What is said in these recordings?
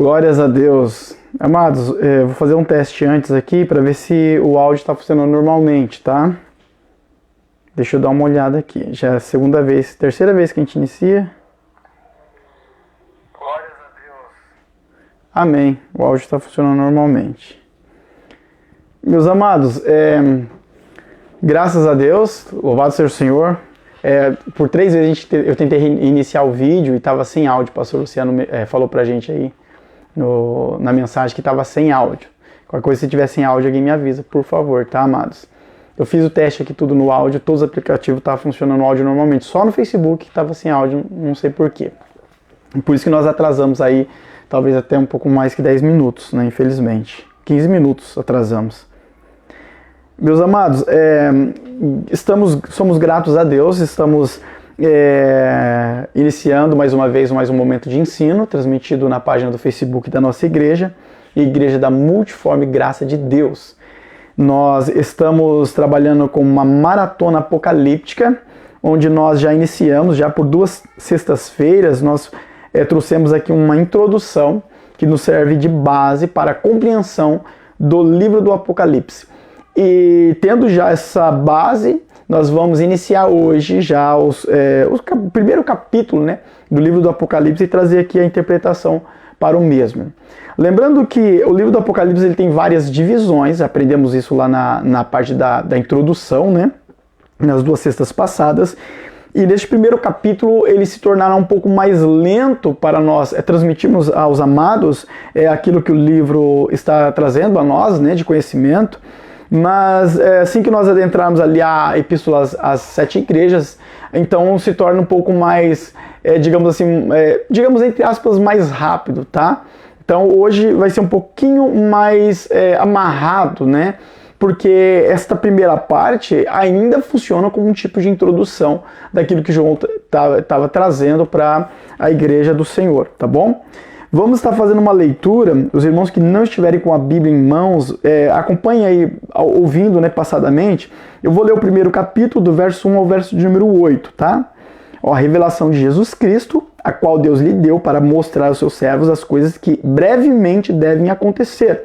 Glórias a Deus. Amados, vou fazer um teste antes aqui para ver se o áudio está funcionando normalmente, tá? Deixa eu dar uma olhada aqui. Já é a segunda vez, terceira vez que a gente inicia. Glórias a Deus. Amém. O áudio está funcionando normalmente. Meus amados, graças a Deus, louvado seja o Senhor. Por 3 vezes eu tentei iniciar o vídeo e estava sem áudio. O pastor Luciano falou pra gente aí na mensagem que estava sem áudio. Qualquer coisa, se tiver sem áudio, alguém me avisa, por favor, tá, amados? Eu fiz o teste aqui tudo no áudio, todos os aplicativos estavam funcionando o áudio normalmente. Só no Facebook que estava sem áudio, não sei porquê. Por isso que nós atrasamos aí, talvez até um pouco mais que 10 minutos, né, infelizmente. 15 minutos atrasamos. Meus amados, somos gratos a Deus, estamos iniciando mais um momento de ensino, transmitido na página do Facebook da nossa igreja, Igreja da Multiforme Graça de Deus. Nós estamos trabalhando com uma maratona apocalíptica, onde nós já iniciamos, já por 2 sextas-feiras, nós trouxemos aqui uma introdução que nos serve de base para a compreensão do livro do Apocalipse. E tendo já essa base, nós vamos iniciar hoje já o primeiro capítulo, né, do livro do Apocalipse e trazer aqui a interpretação para o mesmo. Lembrando que o livro do Apocalipse ele tem várias divisões, aprendemos isso lá na parte da introdução, né, nas 2 sextas passadas. E neste primeiro capítulo ele se tornará um pouco mais lento para nós transmitirmos aos amados aquilo que o livro está trazendo a nós, né, de conhecimento. Mas assim que nós adentrarmos ali a epístola às 7 igrejas, então se torna um pouco mais, digamos entre aspas, mais rápido, tá? Então hoje vai ser um pouquinho mais amarrado, né? Porque esta primeira parte ainda funciona como um tipo de introdução daquilo que João estava trazendo para a igreja do Senhor, tá bom? Vamos estar fazendo uma leitura. Os irmãos que não estiverem com a Bíblia em mãos, acompanhem aí, ouvindo, né, passadamente. Eu vou ler o primeiro capítulo, do verso 1 ao verso de número 8, tá? A revelação de Jesus Cristo, a qual Deus lhe deu para mostrar aos seus servos as coisas que brevemente devem acontecer.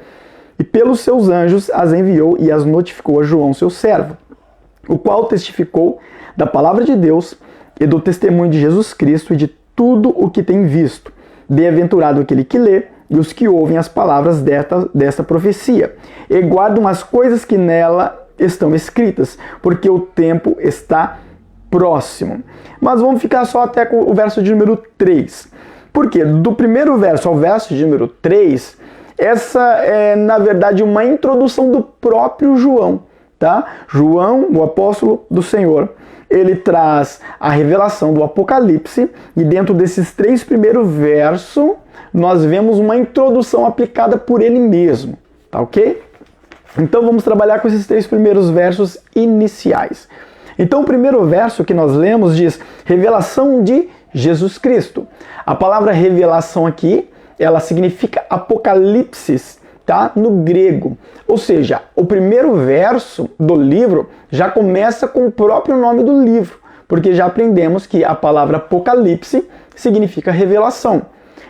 E pelos seus anjos as enviou e as notificou a João, seu servo, o qual testificou da palavra de Deus e do testemunho de Jesus Cristo e de tudo o que tem visto. Bem-aventurado aquele que lê e os que ouvem as palavras desta profecia e guardam as coisas que nela estão escritas, porque o tempo está próximo. Mas vamos ficar só até com o verso de número 3. Porque do primeiro verso ao verso de número 3, essa é, na verdade, uma introdução do próprio João, tá? João, o apóstolo do Senhor, ele traz a revelação do Apocalipse e dentro desses 3 primeiros versos nós vemos uma introdução aplicada por ele mesmo, tá ok? Então vamos trabalhar com esses 3 primeiros versos iniciais. Então o primeiro verso que nós lemos diz revelação de Jesus Cristo. A palavra revelação aqui, ela significa apocalipsis, tá? No grego. Ou seja, o primeiro verso do livro já começa com o próprio nome do livro, porque já aprendemos que a palavra apocalipse significa revelação.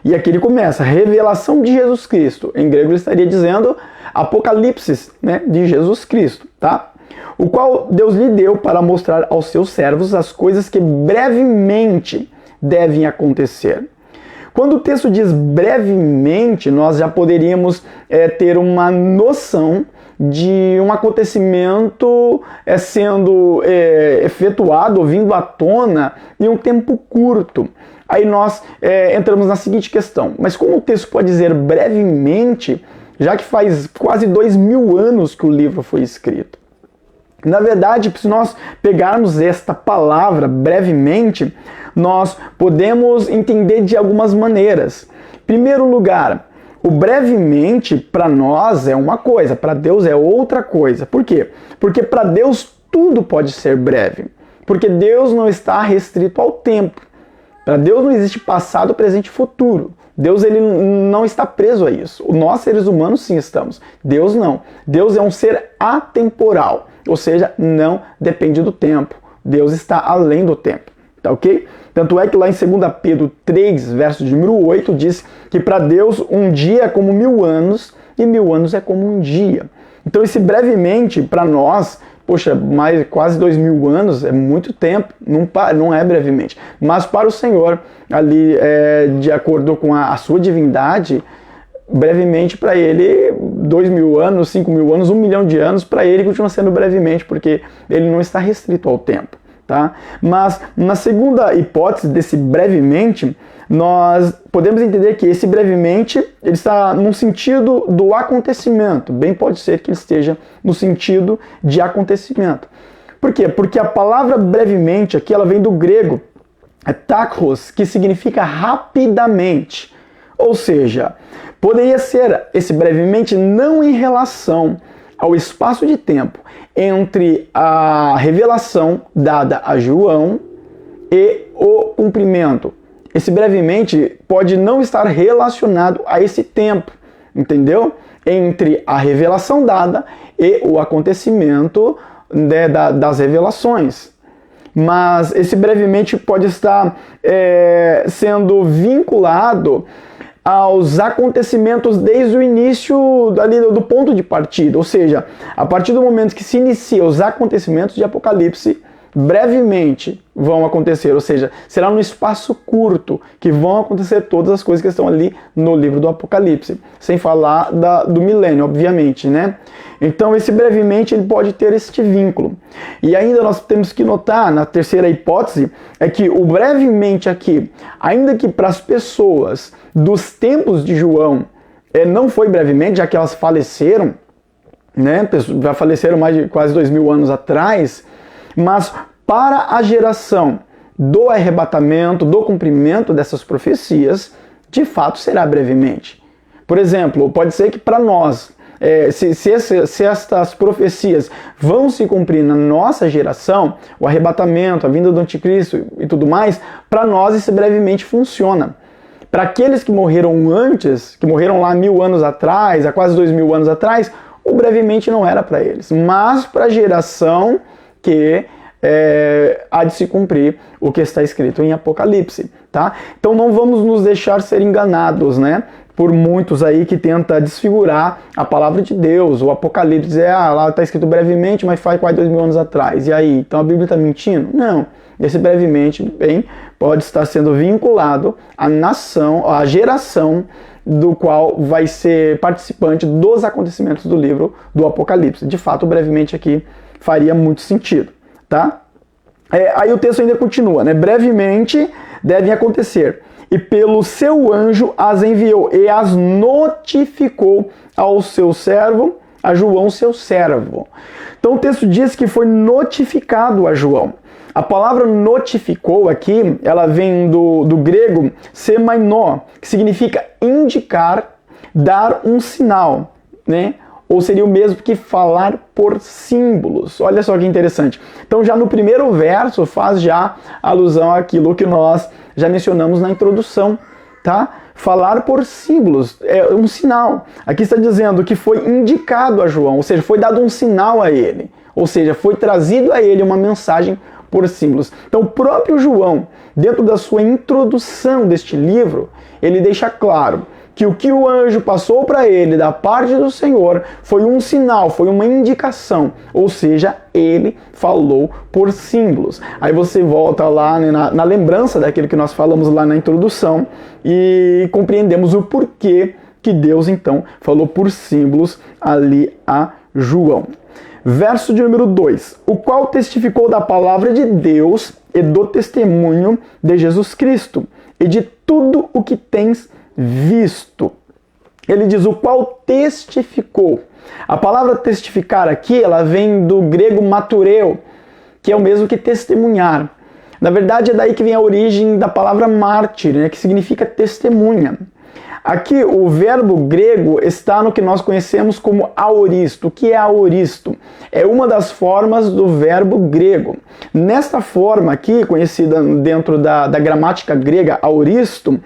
E aqui ele começa, revelação de Jesus Cristo. Em grego ele estaria dizendo apocalipsis, né, de Jesus Cristo, tá? O qual Deus lhe deu para mostrar aos seus servos as coisas que brevemente devem acontecer. Quando o texto diz brevemente, nós já poderíamos ter uma noção de um acontecimento sendo efetuado, vindo à tona em um tempo curto. Aí nós entramos na seguinte questão, mas como o texto pode dizer brevemente, já que faz quase 2000 anos que o livro foi escrito? Na verdade, se nós pegarmos esta palavra brevemente, nós podemos entender de algumas maneiras. Em primeiro lugar, o brevemente para nós é uma coisa, para Deus é outra coisa. Por quê? Porque para Deus tudo pode ser breve. Porque Deus não está restrito ao tempo. Para Deus não existe passado, presente e futuro. Deus ele não está preso a isso. Nós, seres humanos, sim estamos. Deus não. Deus é um ser atemporal. Ou seja, não depende do tempo. Deus está além do tempo. tá ok? Tanto é que lá em 2 Pedro 3, verso de número 8, diz que para Deus um dia é como 1000 anos e 1000 anos é como um dia. Então esse brevemente, para nós, poxa, mais quase 2000 anos é muito tempo, não é brevemente. Mas para o Senhor, ali, de acordo com a sua divindade, brevemente para ele, 2000 anos, 5000 anos, 1 milhão de anos, para ele continua sendo brevemente, porque ele não está restrito ao tempo. Tá? Mas na segunda hipótese desse brevemente, nós podemos entender que esse brevemente ele está no sentido do acontecimento. Bem pode ser que ele esteja no sentido de acontecimento. Por quê? Porque a palavra brevemente aqui ela vem do grego tachos, que significa rapidamente. Ou seja, poderia ser esse brevemente não em relação ao espaço de tempo entre a revelação dada a João e o cumprimento. Esse brevemente pode não estar relacionado a esse tempo, entendeu? Entre a revelação dada e o acontecimento das revelações. Mas esse brevemente pode estar sendo vinculado aos acontecimentos desde o início ali do ponto de partida, ou seja, a partir do momento que se inicia os acontecimentos de Apocalipse, brevemente vão acontecer, ou seja, será num espaço curto que vão acontecer todas as coisas que estão ali no livro do Apocalipse, sem falar do milênio, obviamente, né? Então esse brevemente ele pode ter este vínculo. E ainda nós temos que notar, na terceira hipótese, é que o brevemente aqui, ainda que para as pessoas dos tempos de João, não foi brevemente, já que elas faleceram, né? Já faleceram mais de quase 2000 anos atrás, mas para a geração do arrebatamento, do cumprimento dessas profecias, de fato será brevemente. Por exemplo, pode ser que para nós, se estas profecias vão se cumprir na nossa geração, o arrebatamento, a vinda do anticristo e tudo mais, para nós isso brevemente funciona. Para aqueles que morreram antes, que morreram lá 1000 anos atrás, há quase 2000 anos atrás, o brevemente não era para eles, mas para a geração que há de se cumprir o que está escrito em Apocalipse, tá? Então não vamos nos deixar ser enganados, né? Por muitos aí que tenta desfigurar a palavra de Deus, o Apocalipse, dizer, lá está escrito brevemente, mas faz quase 2000 anos atrás, e aí? Então a Bíblia está mentindo? Não, esse brevemente, bem, pode estar sendo vinculado à nação, à geração do qual vai ser participante dos acontecimentos do livro do Apocalipse. De fato, brevemente aqui faria muito sentido, tá? Aí o texto ainda continua, né? Brevemente devem acontecer. E pelo seu anjo as enviou e as notificou ao seu servo, a João, seu servo. Então o texto diz que foi notificado a João. A palavra notificou aqui, ela vem do grego semainó, que significa indicar, dar um sinal, né? Ou seria o mesmo que falar por símbolos. Olha só que interessante. Então já no primeiro verso faz já alusão àquilo que nós já mencionamos na introdução, tá? Falar por símbolos, é um sinal. Aqui está dizendo que foi indicado a João, ou seja, foi dado um sinal a ele. Ou seja, foi trazido a ele uma mensagem por símbolos. Então o próprio João, dentro da sua introdução deste livro, ele deixa claro que o que o anjo passou para ele da parte do Senhor foi um sinal, foi uma indicação, ou seja, ele falou por símbolos. Aí você volta lá, né, na lembrança daquilo que nós falamos lá na introdução e compreendemos o porquê que Deus então falou por símbolos ali a João. Verso de número 2, o qual testificou da palavra de Deus e do testemunho de Jesus Cristo e de tudo o que tens visto. Ele diz o qual testificou. A palavra testificar aqui, ela vem do grego matureu, que é o mesmo que testemunhar. Na verdade, é daí que vem a origem da palavra mártir, né, que significa testemunha. Aqui o verbo grego está no que nós conhecemos como aoristo. O que é aoristo? É uma das formas do verbo grego. Nesta forma aqui, conhecida dentro da gramática grega, aoristo,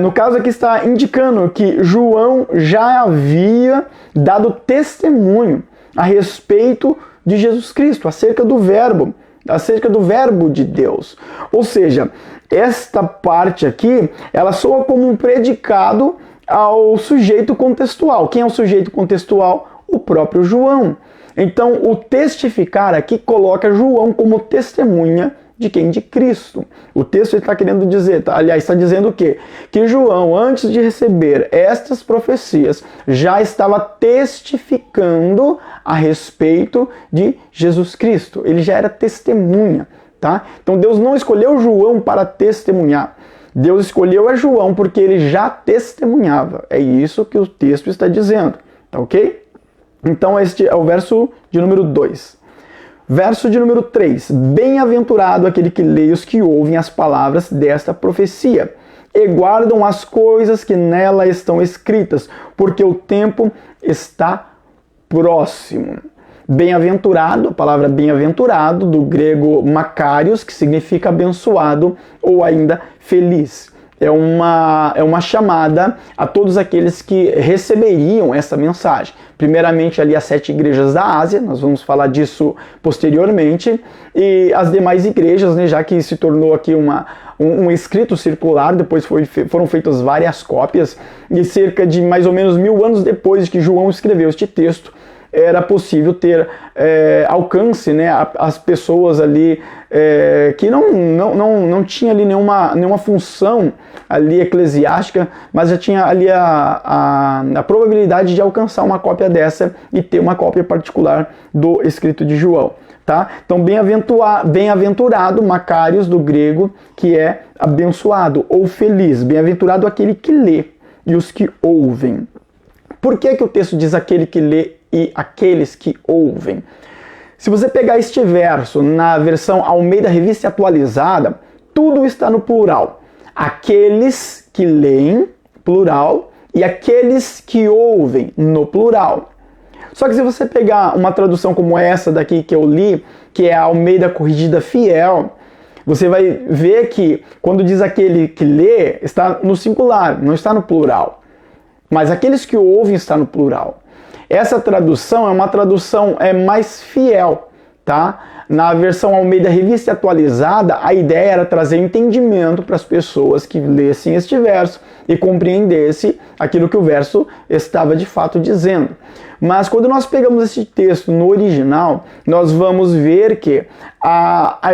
no caso aqui está indicando que João já havia dado testemunho a respeito de Jesus Cristo, acerca do verbo, acerca do verbo de Deus. Ou seja, esta parte aqui, ela soa como um predicado ao sujeito contextual. Quem é o sujeito contextual? O próprio João. Então, o testificar aqui coloca João como testemunha de quem? De Cristo. O texto está querendo dizer, aliás, está dizendo o quê? Que João, antes de receber estas profecias, já estava testificando a respeito de Jesus Cristo. Ele já era testemunha, tá? Então Deus não escolheu João para testemunhar. Deus escolheu a João porque ele já testemunhava. É isso que o texto está dizendo, tá ok? Então este é o verso de número 2. Verso de número 3. Bem-aventurado aquele que lê e os que ouvem as palavras desta profecia e guardam as coisas que nela estão escritas, porque o tempo está próximo. Bem-aventurado, a palavra bem-aventurado, do grego makarios, que significa abençoado ou ainda feliz. É uma chamada a todos aqueles que receberiam essa mensagem. Primeiramente ali as 7 igrejas da Ásia, nós vamos falar disso posteriormente, e as demais igrejas, né, já que se tornou aqui um escrito circular, depois foram feitas várias cópias, e cerca de mais ou menos 1000 anos depois de que João escreveu este texto, era possível ter alcance, né, as pessoas ali que não tinha ali nenhuma função ali eclesiástica, mas já tinha ali a probabilidade de alcançar uma cópia dessa e ter uma cópia particular do escrito de João. Tá? Então, bem-aventurado, makarios do grego, que é abençoado ou feliz. Bem-aventurado aquele que lê e os que ouvem. Por que o texto diz aquele que lê e aqueles que ouvem? Se você pegar este verso na versão Almeida Revista Atualizada, tudo está no plural. Aqueles que leem, plural, e aqueles que ouvem, no plural. Só que se você pegar uma tradução como essa daqui que eu li, que é a Almeida Corrigida Fiel, você vai ver que quando diz aquele que lê, está no singular, não está no plural. Mas aqueles que ouvem está no plural. Essa tradução é uma tradução mais fiel, tá? Na versão Almeida Revista Atualizada, a ideia era trazer entendimento para as pessoas que lessem este verso e compreendessem aquilo que o verso estava de fato dizendo. Mas quando nós pegamos esse texto no original, nós vamos ver que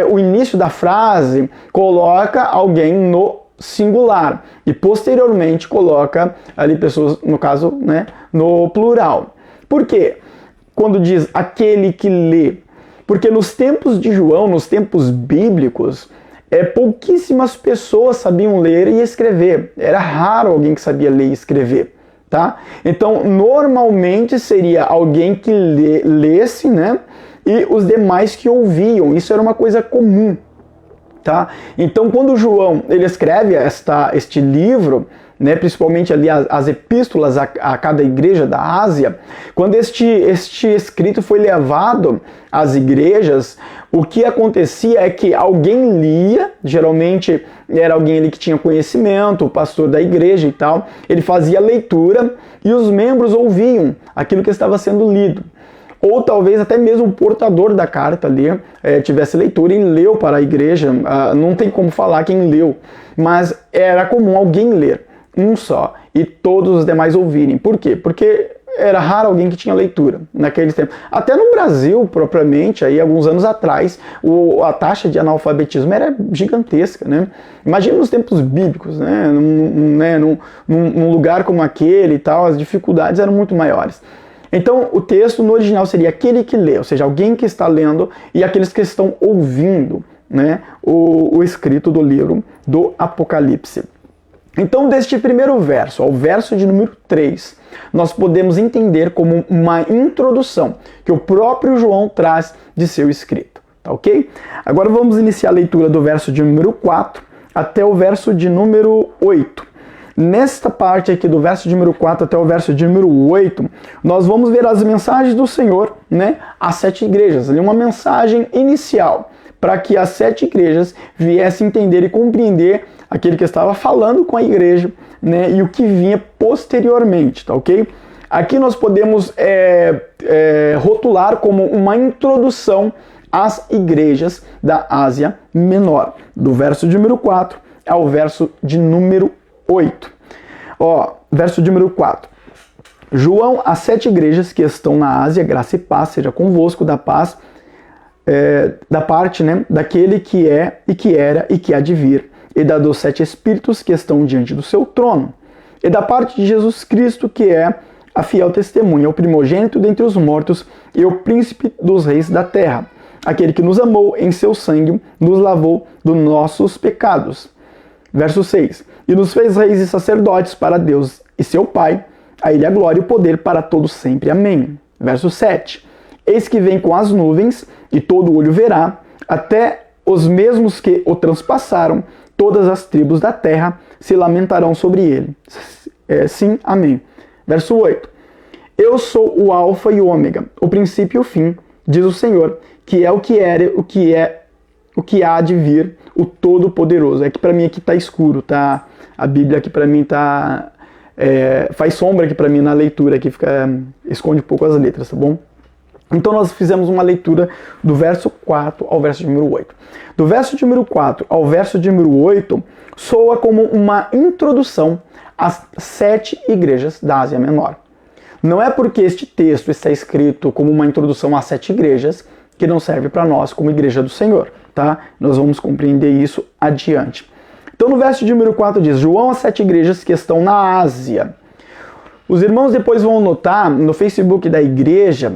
o início da frase coloca alguém no singular e posteriormente coloca ali pessoas, no caso, né, no plural. Por quê? Quando diz aquele que lê? Porque nos tempos de João, nos tempos bíblicos, pouquíssimas pessoas sabiam ler e escrever. Era raro alguém que sabia ler e escrever. Tá? Então, normalmente seria alguém que lesse, né? E os demais que ouviam. Isso era uma coisa comum. Tá? Então, quando João ele escreve este livro, né, principalmente ali as epístolas a cada igreja da Ásia, quando este escrito foi levado às igrejas, o que acontecia é que alguém lia, geralmente era alguém ali que tinha conhecimento, o pastor da igreja e tal, ele fazia a leitura e os membros ouviam aquilo que estava sendo lido. Ou talvez até mesmo o portador da carta ali tivesse leitura e leu para a igreja. Não tem como falar quem leu, mas era comum alguém ler, um só, e todos os demais ouvirem. Por quê? Porque era raro alguém que tinha leitura naqueles tempos. Até no Brasil, propriamente, aí, alguns anos atrás, a taxa de analfabetismo era gigantesca, né? Imagina nos tempos bíblicos, né? Num lugar como aquele e tal, as dificuldades eram muito maiores. Então, o texto no original seria aquele que lê, ou seja, alguém que está lendo e aqueles que estão ouvindo, né, o escrito do livro do Apocalipse. Então, deste primeiro verso ao verso de número 3, nós podemos entender como uma introdução que o próprio João traz de seu escrito, tá ok? Agora vamos iniciar a leitura do verso de número 4 até o verso de número 8. Nesta parte aqui do verso de número 4 até o verso de número 8, nós vamos ver as mensagens do Senhor, né, às 7 igrejas. Ali uma mensagem inicial, para que as 7 igrejas viessem entender e compreender aquele que estava falando com a igreja, né, e o que vinha posteriormente, tá ok? Aqui nós podemos rotular como uma introdução às igrejas da Ásia Menor, do verso de número 4 ao verso de número 8. Verso de número 4. João, às 7 igrejas que estão na Ásia, graça e paz seja convosco, da paz, da parte, daquele que é, e que era, e que há de vir, e da dos 7 espíritos que estão diante do seu trono, e da parte de Jesus Cristo, que é a fiel testemunha, o primogênito dentre os mortos, e o príncipe dos reis da terra, aquele que nos amou em seu sangue, nos lavou dos nossos pecados. Verso 6. E nos fez reis e sacerdotes para Deus e seu Pai, a ele a glória e o poder para todos sempre. Amém. Verso 7. Eis que vem com as nuvens, e todo olho verá, até os mesmos que o transpassaram, todas as tribos da terra se lamentarão sobre ele. Sim, amém. Verso 8. Eu sou o alfa e o ômega, o princípio e o fim, diz o Senhor, que é o que era, o que há de vir, o Todo-Poderoso. É que para mim aqui tá escuro, tá? A Bíblia aqui para mim tá... faz sombra aqui para mim na leitura, aqui esconde um pouco as letras, tá bom? Então nós fizemos uma leitura do verso 4 ao verso de número 8. Do verso de número 4 ao verso de número 8 soa como uma introdução às 7 igrejas da Ásia Menor. Não é porque este texto está escrito como uma introdução às 7 igrejas que não serve para nós como igreja do Senhor, tá? Nós vamos compreender isso adiante. Então no verso de número 4 diz: João às 7 igrejas que estão na Ásia. Os irmãos depois vão notar no Facebook da igreja,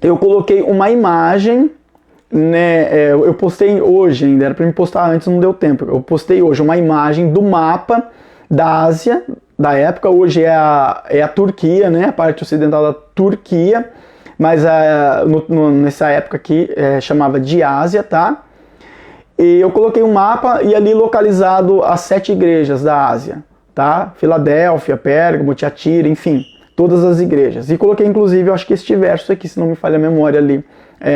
eu coloquei uma imagem, eu postei hoje ainda, era para me postar antes, não deu tempo. Eu postei hoje uma imagem do mapa da Ásia, da época. Hoje é a Turquia, a parte ocidental da Turquia, mas nessa época aqui chamava de Ásia, tá? E eu coloquei um mapa e ali localizado as 7 igrejas da Ásia, tá? Filadélfia, Pérgamo, Tiatira, enfim, todas as igrejas. E coloquei inclusive, eu acho que este verso aqui, se não me falha a memória ali,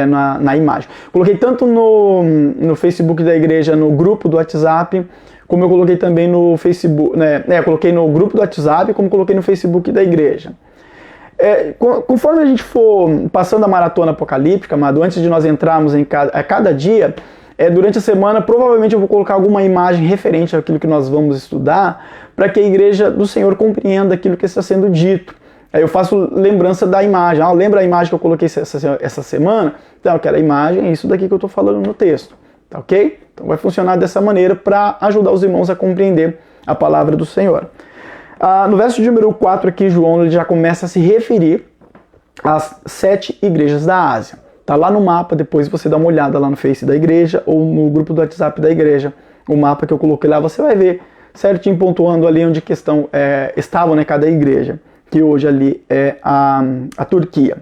na imagem. Coloquei tanto no Facebook da igreja, no grupo do WhatsApp, como eu coloquei também no Facebook, coloquei no grupo do WhatsApp, como coloquei no Facebook da igreja. Conforme a gente for passando a maratona apocalíptica, amado, antes de nós entrarmos a cada dia, durante a semana, provavelmente eu vou colocar alguma imagem referente àquilo que nós vamos estudar, para que a igreja do Senhor compreenda aquilo que está sendo dito. Aí eu faço lembrança da imagem. Lembra a imagem que eu coloquei essa semana? Então, aquela imagem é isso daqui que eu estou falando no texto. Tá ok? Então vai funcionar dessa maneira para ajudar os irmãos a compreender a palavra do Senhor. No verso de número 4 aqui, João ele já começa a se referir às 7 igrejas da Ásia. Tá lá no mapa, depois você dá uma olhada lá no Face da igreja ou no grupo do WhatsApp da igreja. O mapa que eu coloquei lá, você vai ver certinho pontuando ali onde estavam, cada igreja, que hoje ali é a Turquia.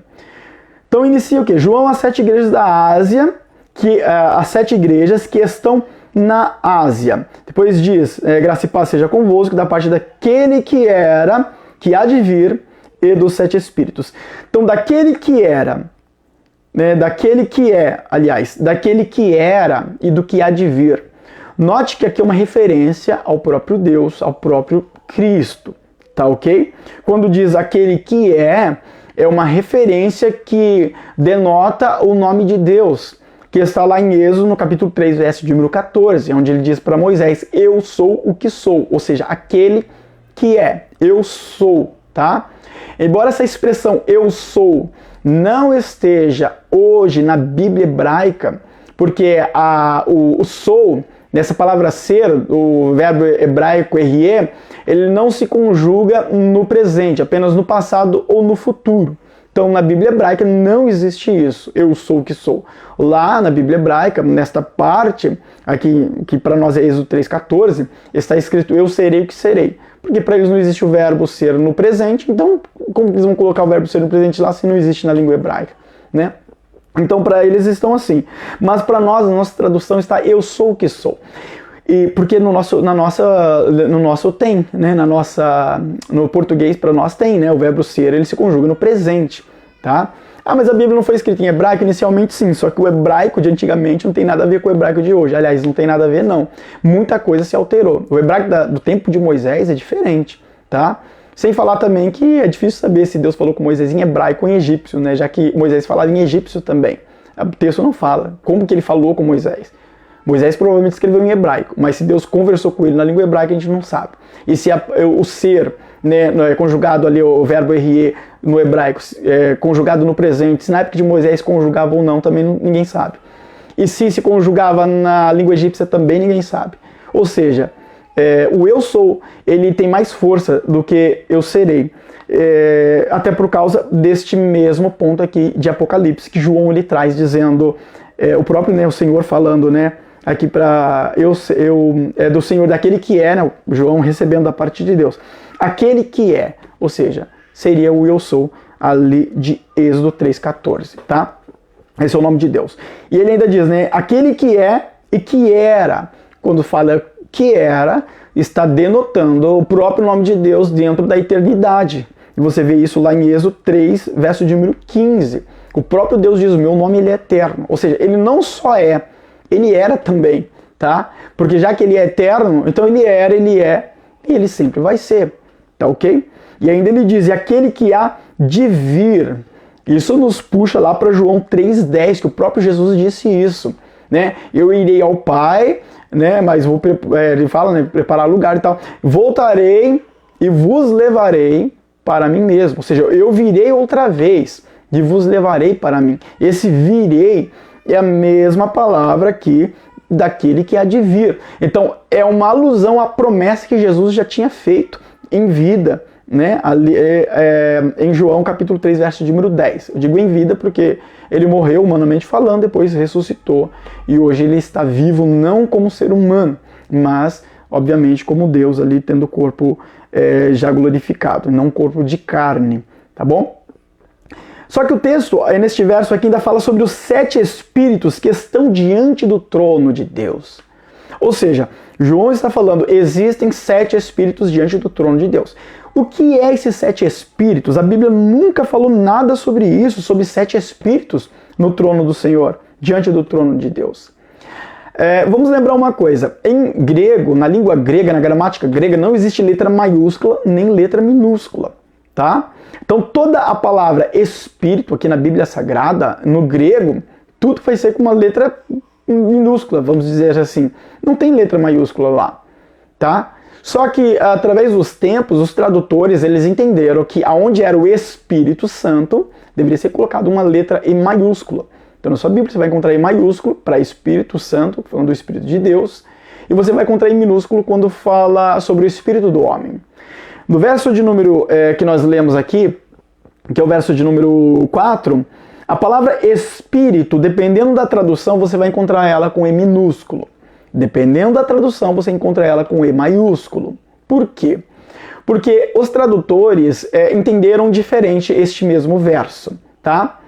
Então inicia o quê? João, as 7 igrejas da Ásia, as 7 igrejas que estão na Ásia. Depois diz, graça e paz seja convosco, da parte daquele que era, que há de vir, e dos 7 espíritos. Então daquele que era, daquele que daquele que era e do que há de vir. Note que aqui é uma referência ao próprio Deus, ao próprio Cristo, tá ok? Quando diz aquele que é uma referência que denota o nome de Deus, que está lá em Êxodo, no capítulo 3, verso de número 14, onde ele diz para Moisés: eu sou o que sou, ou seja, aquele que é, eu sou, tá? Embora essa expressão eu sou não esteja hoje na Bíblia hebraica, porque o sou, nessa palavra ser, o verbo hebraico errie, ele não se conjuga no presente, apenas no passado ou no futuro. Então, na Bíblia hebraica não existe isso, eu sou o que sou. Lá na Bíblia hebraica, nesta parte, aqui que para nós é Êxodo 3,14, está escrito eu serei o que serei. Porque para eles não existe o verbo ser no presente, então como eles vão colocar o verbo ser no presente lá se não existe na língua hebraica, né? Então para eles estão assim. Mas para nós, a nossa tradução está eu sou o que sou. E porque no nosso tem, né? No português para nós tem, né? O verbo ser, ele se conjuga no presente, tá? Mas a Bíblia não foi escrita em hebraico? Inicialmente sim, só que o hebraico de antigamente não tem nada a ver com o hebraico de hoje. Aliás, não tem nada a ver não. Muita coisa se alterou. O hebraico do tempo de Moisés é diferente, tá? Sem falar também que é difícil saber se Deus falou com Moisés em hebraico ou em egípcio, né? Já que Moisés falava em egípcio também. O texto não fala como que ele falou com Moisés. Moisés provavelmente escreveu em hebraico, mas se Deus conversou com ele na língua hebraica, a gente não sabe. E se o ser, né, conjugado ali, o verbo erie no hebraico, conjugado no presente, se na época de Moisés conjugava ou não, também ninguém sabe. E se conjugava na língua egípcia, também ninguém sabe. Ou seja, o eu sou, ele tem mais força do que eu serei. Até por causa deste mesmo ponto aqui de Apocalipse, que João ele traz, dizendo, o próprio, né, o Senhor falando, né, aqui para do Senhor, daquele que é, né, João recebendo da parte de Deus, aquele que é, ou seja, seria o eu sou ali de Êxodo 3,14, tá? Esse é o nome de Deus. E ele ainda diz, né, aquele que é e que era. Quando fala que era, está denotando o próprio nome de Deus dentro da eternidade. E você vê isso lá em Êxodo 3, verso de número 15. O próprio Deus diz, o meu nome ele é eterno. Ou seja, ele não só é, ele era também, tá? Porque já que ele é eterno, então ele era, ele é, e ele sempre vai ser, tá ok? E ainda ele diz, e aquele que há de vir. Isso nos puxa lá para João 3,10, que o próprio Jesus disse isso, né? Eu irei ao Pai, né? Mas ele fala, né? Preparar lugar e tal. Voltarei e vos levarei para mim mesmo. Ou seja, eu virei outra vez e vos levarei para mim. Esse virei é a mesma palavra aqui daquele que há de vir. Então, é uma alusão à promessa que Jesus já tinha feito em vida, né? Ali, em João capítulo 3, verso de número 10. Eu digo em vida porque ele morreu humanamente falando, depois ressuscitou e hoje ele está vivo não como ser humano, mas obviamente como Deus ali, tendo o corpo já glorificado, não um corpo de carne, tá bom? Só que o texto, neste verso aqui, ainda fala sobre os 7 espíritos que estão diante do trono de Deus. Ou seja, João está falando, existem 7 espíritos diante do trono de Deus. O que é esses 7 espíritos? A Bíblia nunca falou nada sobre isso, sobre 7 espíritos no trono do Senhor, diante do trono de Deus. Vamos lembrar uma coisa, em grego, na língua grega, na gramática grega, não existe letra maiúscula nem letra minúscula, tá? Então toda a palavra espírito aqui na Bíblia Sagrada, no grego, tudo vai ser com uma letra minúscula, vamos dizer assim. Não tem letra maiúscula lá, tá? Só que através dos tempos, os tradutores eles entenderam que aonde era o Espírito Santo, deveria ser colocado uma letra E maiúscula. Então na sua Bíblia você vai encontrar E maiúsculo para Espírito Santo, falando do Espírito de Deus, e você vai encontrar E minúsculo quando fala sobre o Espírito do homem. No verso de número que nós lemos aqui, que é o verso de número 4, a palavra Espírito, dependendo da tradução, você vai encontrar ela com E minúsculo. Dependendo da tradução, você encontra ela com E maiúsculo. Por quê? Porque os tradutores entenderam diferente este mesmo verso, tá?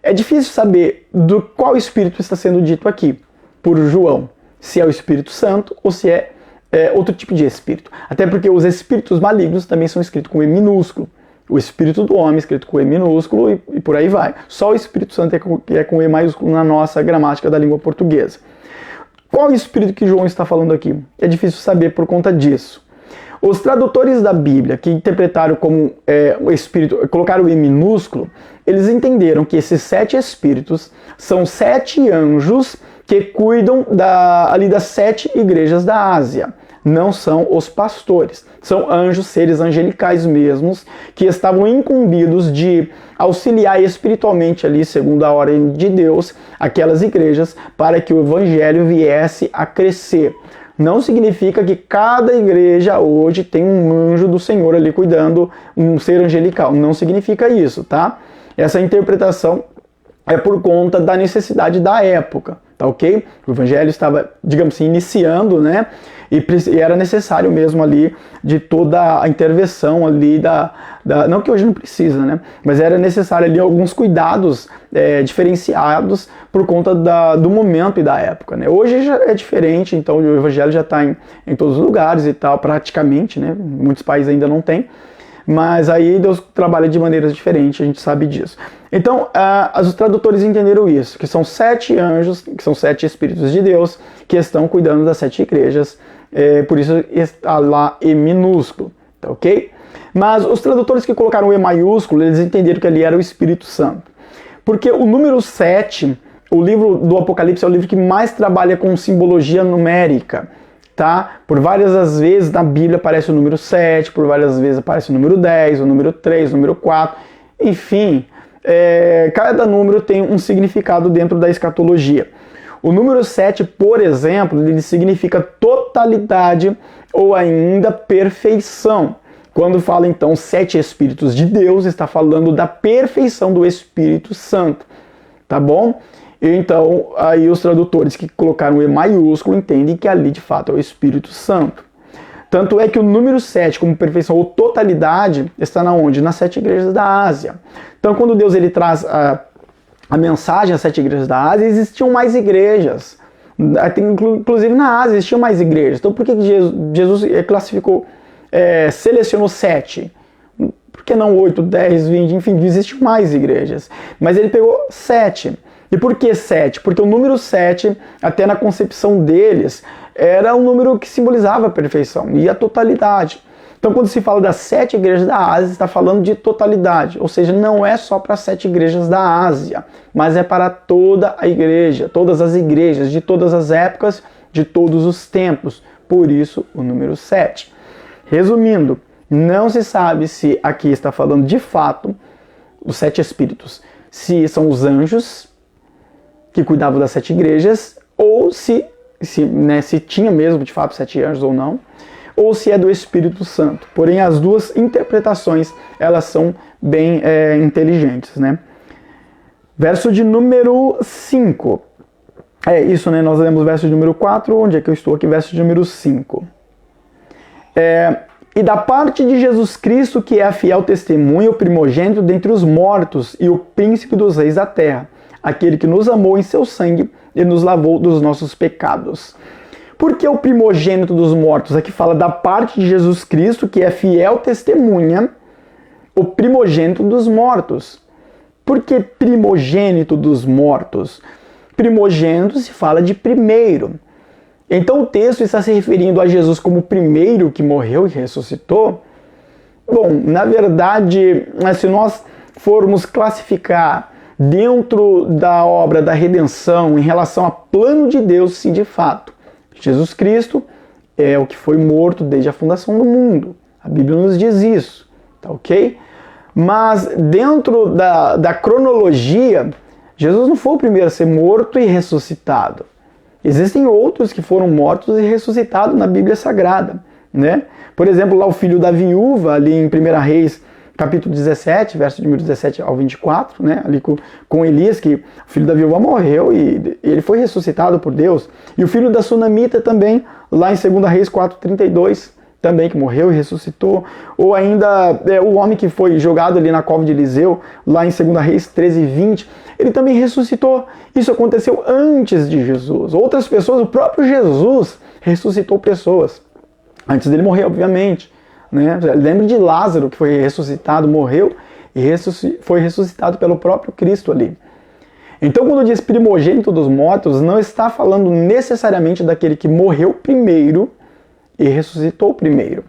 É difícil saber do qual Espírito está sendo dito aqui, por João. Se é o Espírito Santo ou se é outro tipo de Espírito. Até porque os Espíritos malignos também são escritos com E minúsculo. O Espírito do homem escrito com E minúsculo e por aí vai. Só o Espírito Santo é com E maiúsculo na nossa gramática da língua portuguesa. Qual espírito que João está falando aqui? É difícil saber por conta disso. Os tradutores da Bíblia, que interpretaram como o espírito, colocaram o E minúsculo, eles entenderam que esses 7 espíritos são 7 anjos que cuidam ali das 7 igrejas da Ásia. Não são os pastores, são anjos, seres angelicais mesmos, que estavam incumbidos de auxiliar espiritualmente ali, segundo a ordem de Deus, aquelas igrejas, para que o evangelho viesse a crescer. Não significa que cada igreja hoje tem um anjo do Senhor ali cuidando, um ser angelical. Não significa isso, tá? Essa interpretação é por conta da necessidade da época, tá ok? O evangelho estava, digamos assim, iniciando, né? E era necessário mesmo ali de toda a intervenção ali não que hoje não precisa, né? Mas era necessário ali alguns cuidados diferenciados por conta do momento e da época, né? Hoje já é diferente, então o evangelho já está em todos os lugares e tal, praticamente, né? Muitos países ainda não tem. Mas aí Deus trabalha de maneiras diferentes, a gente sabe disso. Então, os tradutores entenderam isso, que são 7 anjos, que são 7 espíritos de Deus, que estão cuidando das 7 igrejas, por isso está lá E minúsculo, tá ok? Mas os tradutores que colocaram E maiúsculo, eles entenderam que ali era o Espírito Santo. Porque o número 7, o livro do Apocalipse é o livro que mais trabalha com simbologia numérica, tá? Por várias vezes na Bíblia aparece o número 7, por várias vezes aparece o número 10, o número 3, o número 4, enfim, cada número tem um significado dentro da escatologia. O número 7, por exemplo, ele significa totalidade ou ainda perfeição. Quando fala então 7 Espíritos de Deus, está falando da perfeição do Espírito Santo, tá bom? Então, aí os tradutores que colocaram o E maiúsculo entendem que ali de fato é o Espírito Santo. Tanto é que o número 7, como perfeição ou totalidade, está na onde? Nas 7 igrejas da Ásia. Então, quando Deus ele traz a mensagem às 7 igrejas da Ásia, existiam mais igrejas. Inclusive na Ásia existiam mais igrejas. Então, por que Jesus classificou, selecionou 7? Por que não 8, 10, 20? Enfim, existiam mais igrejas. Mas ele pegou 7. E por que 7? Porque o número 7, até na concepção deles, era um número que simbolizava a perfeição e a totalidade. Então, quando se fala das 7 igrejas da Ásia, está falando de totalidade. Ou seja, não é só para as 7 igrejas da Ásia, mas é para toda a igreja, todas as igrejas, de todas as épocas, de todos os tempos. Por isso, o número 7. Resumindo, não se sabe se aqui está falando de fato os 7 espíritos, se são os anjos que cuidavam das 7 igrejas, ou se tinha mesmo de fato 7 anjos ou não, ou se é do Espírito Santo. Porém, as duas interpretações, elas são bem inteligentes, né? Verso de número 5. É isso, né? Nós lemos verso de número 4, onde é que eu estou aqui? Verso de número 5. E da parte de Jesus Cristo, que é a fiel testemunha, o primogênito dentre os mortos e o príncipe dos reis da terra, aquele que nos amou em seu sangue e nos lavou dos nossos pecados. Por que o primogênito dos mortos? Aqui fala da parte de Jesus Cristo, que é fiel testemunha, o primogênito dos mortos. Por que primogênito dos mortos? Primogênito se fala de primeiro. Então o texto está se referindo a Jesus como o primeiro que morreu e ressuscitou? Bom, na verdade, se nós formos classificar dentro da obra da redenção em relação ao plano de Deus, sim, de fato, Jesus Cristo é o que foi morto desde a fundação do mundo. A Bíblia nos diz isso, tá ok? Mas dentro da cronologia, Jesus não foi o primeiro a ser morto e ressuscitado. Existem outros que foram mortos e ressuscitados na Bíblia Sagrada, né? Por exemplo, lá o filho da viúva, ali em 1 Reis, capítulo 17, verso de número 17 ao 24, né? Ali com Elias, que o filho da viúva morreu e ele foi ressuscitado por Deus. E o filho da sunamita também, lá em 2 Reis 4:32, também que morreu e ressuscitou. Ou ainda o homem que foi jogado ali na cova de Eliseu, lá em 2 Reis 13:20, ele também ressuscitou. Isso aconteceu antes de Jesus. Outras pessoas, o próprio Jesus ressuscitou pessoas, antes dele morrer, obviamente. Né? Lembre de Lázaro, que foi ressuscitado, morreu e foi ressuscitado pelo próprio Cristo ali. Então, quando diz primogênito dos mortos, não está falando necessariamente daquele que morreu primeiro e ressuscitou primeiro,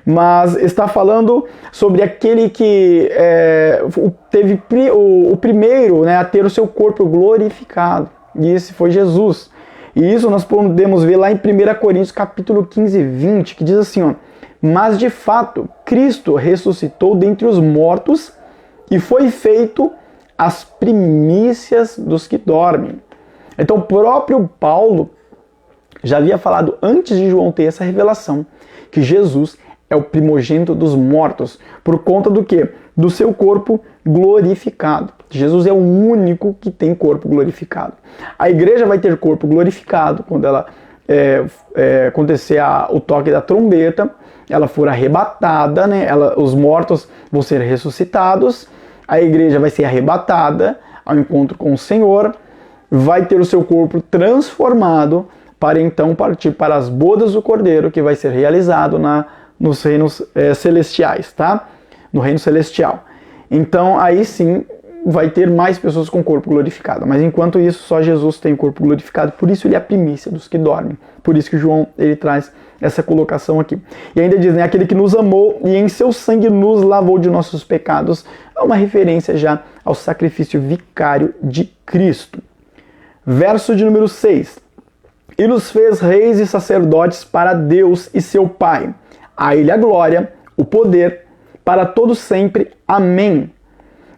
mas está falando sobre aquele que teve o primeiro, né, a ter o seu corpo glorificado, e esse foi Jesus. E isso nós podemos ver lá em 1 Coríntios capítulo 15, 20, que diz assim, ó: mas de fato, Cristo ressuscitou dentre os mortos e foi feito as primícias dos que dormem. Então o próprio Paulo já havia falado antes de João ter essa revelação, que Jesus é o primogênito dos mortos, por conta do quê? Do seu corpo glorificado. Jesus é o único que tem corpo glorificado. A igreja vai ter corpo glorificado quando ela acontecer o toque da trombeta, ela for arrebatada, né? Os mortos vão ser ressuscitados, a igreja vai ser arrebatada ao encontro com o Senhor, vai ter o seu corpo transformado para então partir para as bodas do Cordeiro, que vai ser realizado nos reinos celestiais, tá? No reino celestial. Então aí sim vai ter mais pessoas com corpo glorificado, mas enquanto isso só Jesus tem corpo glorificado, por isso ele é a primícia dos que dormem. Por isso que João ele traz essa colocação aqui. E ainda diz, né, aquele que nos amou e em seu sangue nos lavou de nossos pecados, é uma referência já ao sacrifício vicário de Cristo. Verso de número 6. E nos fez reis e sacerdotes para Deus e seu Pai. A Ele a glória, o poder, para todos sempre. Amém.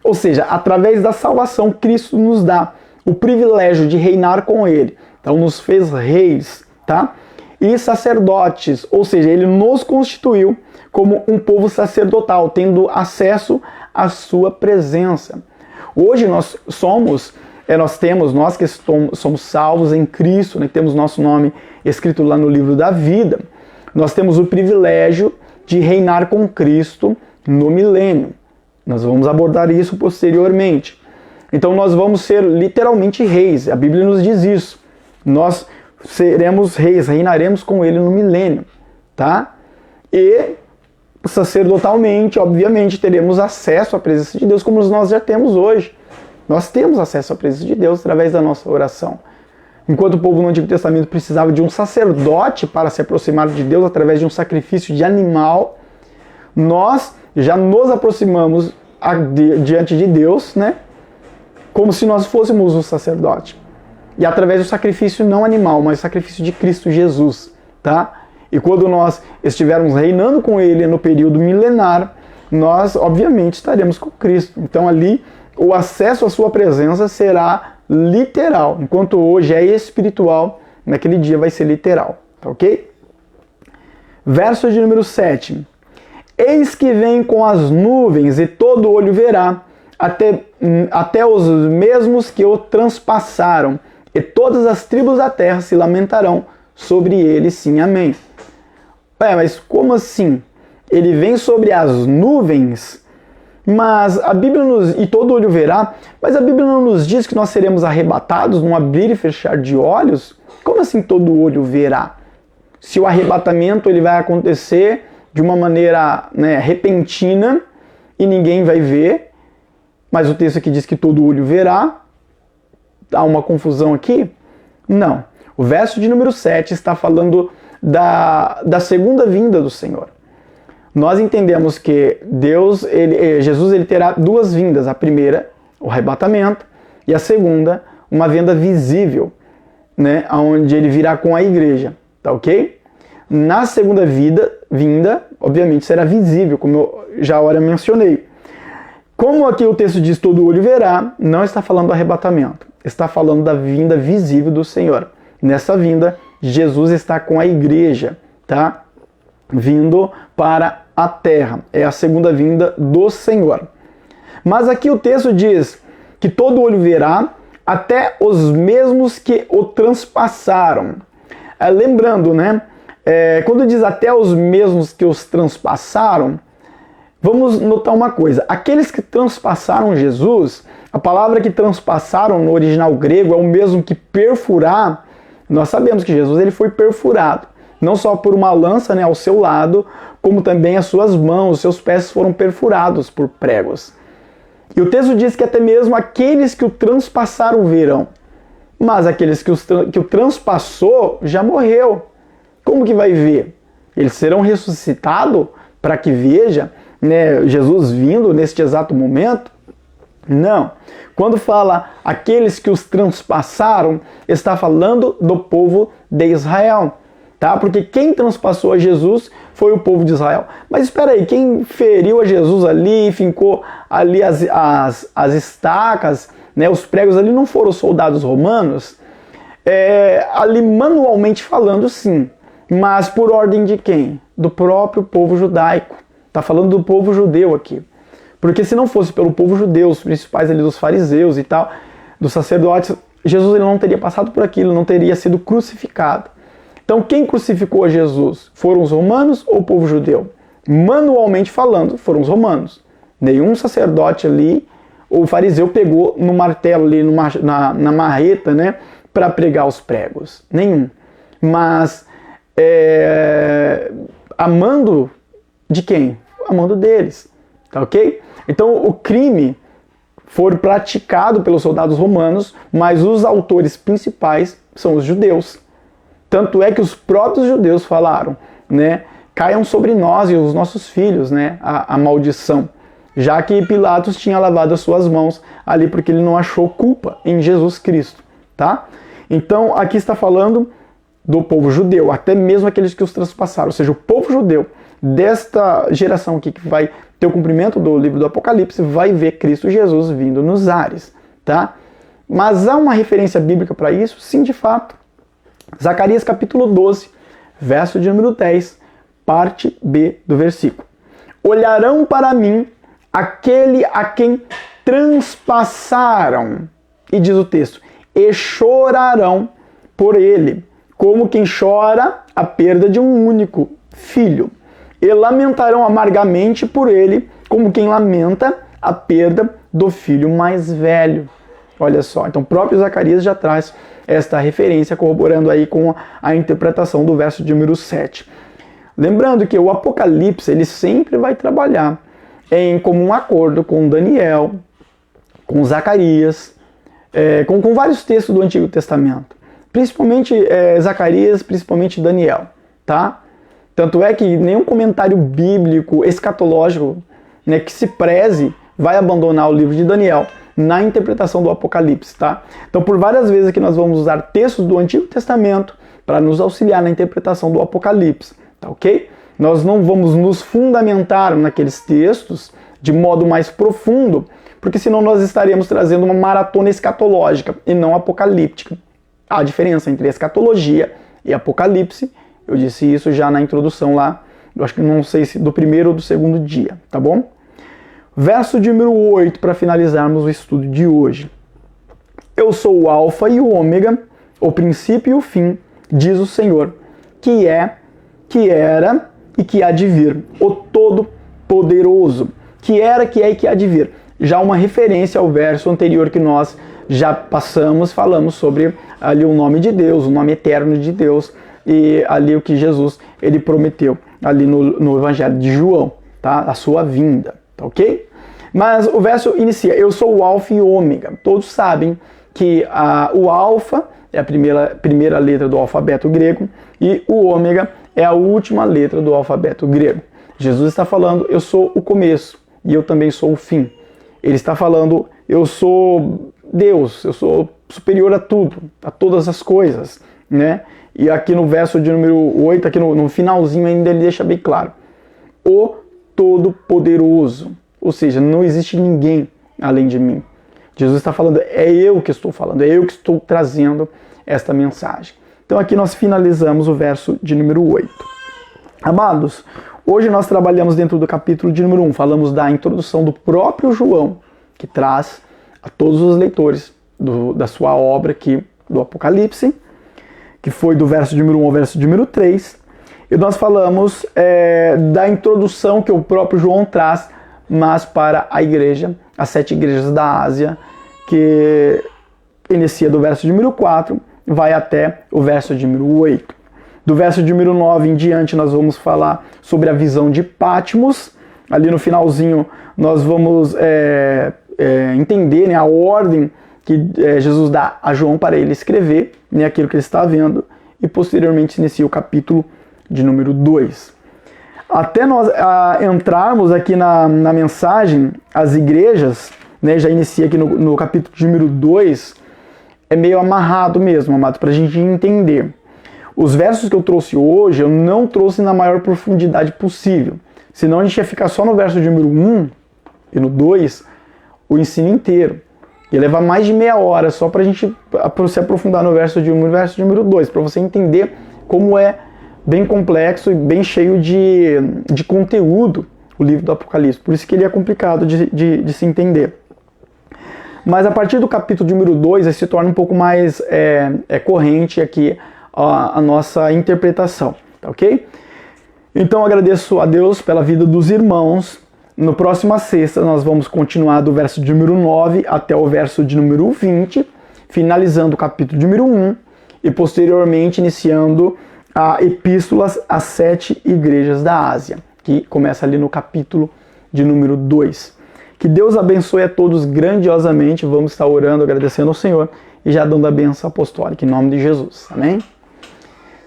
Ou seja, através da salvação, Cristo nos dá o privilégio de reinar com Ele. Então nos fez reis, tá? E sacerdotes, ou seja, Ele nos constituiu como um povo sacerdotal, tendo acesso à sua presença. Hoje nós que somos salvos em Cristo, né, temos nosso nome escrito lá no livro da vida, nós temos o privilégio de reinar com Cristo no milênio. Nós vamos abordar isso posteriormente. Então nós vamos ser literalmente reis, a Bíblia nos diz isso. Nós seremos reis, reinaremos com Ele no milênio, tá? E sacerdotalmente, obviamente, teremos acesso à presença de Deus como nós já temos hoje. Nós temos acesso à presença de Deus através da nossa oração. Enquanto o povo no Antigo Testamento precisava de um sacerdote para se aproximar de Deus através de um sacrifício de animal, nós já nos aproximamos diante de Deus, né? Como se nós fôssemos um sacerdote. E através do sacrifício não animal, mas o sacrifício de Cristo Jesus, tá? E quando nós estivermos reinando com Ele no período milenar, nós, obviamente, estaremos com Cristo. Então ali, o acesso à sua presença será literal. Enquanto hoje é espiritual, naquele dia vai ser literal, tá ok? Verso de número 7. Eis que vem com as nuvens e todo olho verá, até os mesmos que o transpassaram, e todas as tribos da terra se lamentarão sobre ele, sim, amém. Mas como assim? Ele vem sobre as nuvens, mas a Bíblia e todo olho verá, mas a Bíblia não nos diz que nós seremos arrebatados num abrir e fechar de olhos? Como assim todo olho verá? Se o arrebatamento ele vai acontecer de uma maneira, né, repentina e ninguém vai ver, mas o texto aqui diz que todo olho verá. Há uma confusão aqui? Não. O verso de número 7 está falando da segunda vinda do Senhor. Nós entendemos que Jesus ele terá duas vindas. A primeira, o arrebatamento, e a segunda, uma vinda visível, né, onde ele virá com a igreja. Tá ok? Na segunda vinda, obviamente, será visível, como eu já ora mencionei. Como aqui o texto diz todo olho verá, não está falando do arrebatamento. Está falando da vinda visível do Senhor. Nessa vinda, Jesus está com a igreja, tá? Vindo para a terra. É a segunda vinda do Senhor. Mas aqui o texto diz que todo olho verá, até os mesmos que o transpassaram. Lembrando, né? Quando diz até os mesmos que os transpassaram, vamos notar uma coisa. Aqueles que transpassaram Jesus, a palavra que transpassaram no original grego é o mesmo que perfurar. Nós sabemos que Jesus ele foi perfurado, não só por uma lança, né, ao seu lado, como também as suas mãos, os seus pés foram perfurados por pregos. E o texto diz que até mesmo aqueles que o transpassaram verão. Mas aqueles que o transpassou já morreu. Como que vai ver? Eles serão ressuscitados para que veja, né, Jesus vindo neste exato momento? Não. Quando fala aqueles que os transpassaram, está falando do povo de Israel, tá? Porque quem transpassou a Jesus foi o povo de Israel. Mas espera aí, quem feriu a Jesus ali, fincou ali as estacas, né, os pregos ali, não foram os soldados romanos? Ali manualmente falando, sim. Mas por ordem de quem? Do próprio povo judaico. Está falando do povo judeu aqui. Porque se não fosse pelo povo judeu, os principais ali dos fariseus e tal, dos sacerdotes, Jesus ele não teria passado por aquilo, não teria sido crucificado. Então quem crucificou a Jesus? Foram os romanos ou o povo judeu? Manualmente falando, foram os romanos. Nenhum sacerdote ali, o fariseu pegou no martelo ali, na marreta, né, para pregar os pregos. Nenhum. Mas amando de quem? Amando deles. Tá ok? Então o crime foi praticado pelos soldados romanos, mas os autores principais são os judeus. Tanto é que os próprios judeus falaram, né? Caiam sobre nós e os nossos filhos, né? A maldição. Já que Pilatos tinha lavado as suas mãos ali porque ele não achou culpa em Jesus Cristo. tá? Então, aqui está falando do povo judeu, até mesmo aqueles que os transpassaram, ou seja, o povo judeu desta geração aqui que vai ter o cumprimento do livro do Apocalipse, vai ver Cristo Jesus vindo nos ares, tá? Mas há uma referência bíblica para isso? Sim, de fato. Zacarias capítulo 12, verso de número 10, parte B do versículo. Olharão para mim aquele a quem transpassaram, e diz o texto, e chorarão por ele, como quem chora a perda de um único filho, e lamentarão amargamente por ele, como quem lamenta a perda do filho mais velho. Olha só, então o próprio Zacarias já traz esta referência, corroborando aí com a interpretação do verso de número 7. Lembrando que o Apocalipse, ele sempre vai trabalhar em comum acordo com Daniel, com Zacarias, com vários textos do Antigo Testamento. Principalmente Zacarias, principalmente Daniel, tá? Tanto é que nenhum comentário bíblico, escatológico, né, que se preze, vai abandonar o livro de Daniel na interpretação do Apocalipse, tá? Então, por várias vezes aqui nós vamos usar textos do Antigo Testamento para nos auxiliar na interpretação do Apocalipse, tá ok? Nós não vamos nos fundamentar naqueles textos de modo mais profundo, porque senão nós estaríamos trazendo uma maratona escatológica e não apocalíptica. Há diferença entre escatologia e Apocalipse. Eu disse isso já na introdução lá, eu acho que não sei se do primeiro ou do segundo dia, tá bom? Verso de número 8, para finalizarmos o estudo de hoje. Eu sou o Alfa e o Ômega, o princípio e o fim, diz o Senhor, que é, que era e que há de vir, o Todo-Poderoso, que era, que é e que há de vir. Já uma referência ao verso anterior que nós já passamos, falamos sobre ali o nome de Deus, o nome eterno de Deus, e ali o que Jesus ele prometeu ali no Evangelho de João, tá? A sua vinda, tá ok? Mas o verso inicia, eu sou o Alfa e o Ômega. Todos sabem que o Alfa é a primeira letra do alfabeto grego e o Ômega é a última letra do alfabeto grego. Jesus está falando, eu sou o começo e eu também sou o fim. Ele está falando, eu sou Deus, eu sou superior a tudo, a todas as coisas, né? E aqui no verso de número 8, aqui no finalzinho ainda ele deixa bem claro. O Todo-Poderoso. Ou seja, não existe ninguém além de mim. Jesus está falando, é eu que estou falando, é eu que estou trazendo esta mensagem. Então aqui nós finalizamos o verso de número 8. Amados, hoje nós trabalhamos dentro do capítulo de número 1, falamos da introdução do próprio João, que traz a todos os leitores da sua obra aqui do Apocalipse, que foi do verso de número 1 ao verso de número 3, e nós falamos da introdução que o próprio João traz, mas para a igreja, as 7 igrejas da Ásia, que inicia do verso de número 4, vai até o verso de número 8. Do verso de número 9 em diante nós vamos falar sobre a visão de Patmos. Ali no finalzinho nós vamos entender, né, a ordem que Jesus dá a João para ele escrever, né, aquilo que ele está vendo, e posteriormente se inicia o capítulo de número 2. Até nós entrarmos aqui na mensagem, as igrejas, né, já inicia aqui no capítulo de número 2, é meio amarrado mesmo, amado, para a gente entender. Os versos que eu trouxe hoje, eu não trouxe na maior profundidade possível. Senão a gente ia ficar só no verso de número 1 e no 2, o ensino inteiro. Ia levar mais de meia hora só para a gente se aprofundar no verso de 1 e verso de número 2, para você entender como é bem complexo e bem cheio de conteúdo o livro do Apocalipse. Por isso que ele é complicado de se entender. Mas a partir do capítulo de número 2, se torna um pouco mais corrente aqui a nossa interpretação, tá ok? Então agradeço a Deus pela vida dos irmãos. No próxima sexta nós vamos continuar do verso de número 9 até o verso de número 20, finalizando o capítulo de número 1 e posteriormente iniciando a epístolas às 7 igrejas da Ásia, que começa ali no capítulo de número 2. Que Deus abençoe a todos grandiosamente. Vamos estar orando, agradecendo ao Senhor e já dando a bênção apostólica em nome de Jesus. Amém?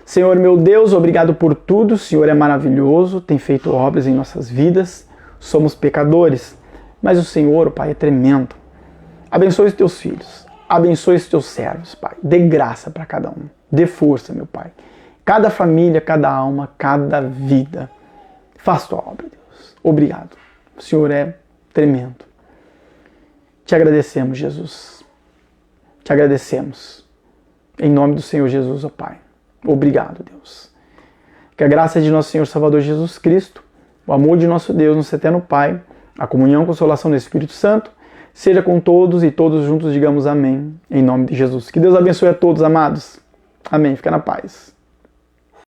Senhor meu Deus, obrigado por tudo. O Senhor é maravilhoso, tem feito obras em nossas vidas. Somos pecadores, mas o Senhor, o Pai, é tremendo. Abençoe os teus filhos. abençoe os teus servos, Pai. Dê graça para cada um. Dê força, meu Pai. Cada família, cada alma, cada vida. Faz tua obra, Deus. Obrigado. O Senhor é tremendo. Te agradecemos, Jesus. Te agradecemos. Em nome do Senhor Jesus, ó Pai. Obrigado, Deus. Que a graça de nosso Senhor Salvador Jesus Cristo, o amor de nosso Deus, nosso eterno Pai, a comunhão e consolação do Espírito Santo, seja com todos e todos juntos digamos amém, em nome de Jesus. Que Deus abençoe a todos, amados. Amém. Fica na paz.